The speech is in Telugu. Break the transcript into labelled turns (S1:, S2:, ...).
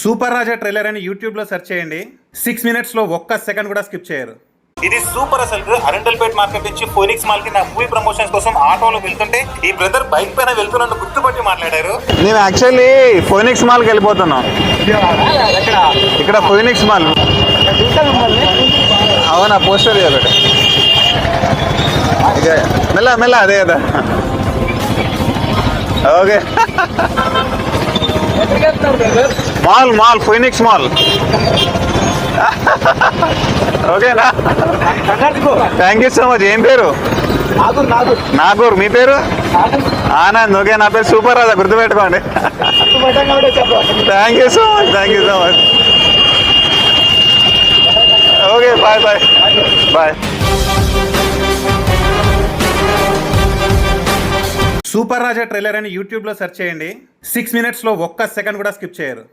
S1: సూపర్ రాజా ట్రైలర్ అని యూట్యూబ్ లో సెర్చ్ చేయండి. 6 minutes లో ఒక్క సెకండ్ కూడా స్కిప్ చేయరు. ఇది సూపర్. అసలు అరండల్పేట్ మార్కెట్ నుంచి ఫోనిక్స్ మాల్ కి నా మూవీ ప్రమోషన్స్ కోసం ఆటోలో వెళ్తుంటే ఈ బ్రదర్ బైక్ పైన వెళ్తున్నట్టు గుర్తుపట్టి మాట్లాడారు.
S2: నేను యాక్చువల్లీ ఫోనిక్స్ మాల్ కి వెళ్ళిపోతున్నాం. ఇక్కడ ఫోనిక్స్ మాల్ అవునా, పోస్టర్ ఒకటి మెల్ల మెల్ల అదే కదా. Okay mall mall Phoenix mall ఓకేనా. Thank you so much. ఏం పేరు? నాగూర్. మీ పేరు? ఆనంద్. ఓకే, నా పేరు సూపర్ రాజా, గుర్తుపెట్టుకోండి. Thank you so much, thank you so much. Okay, bye bye bye.
S1: Super Raja trailer అని యూట్యూబ్ లో సెర్చ్ చేయండి. 6 minutes లో ఒక్క సెకండ్ కూడా స్కిప్ చేయరు.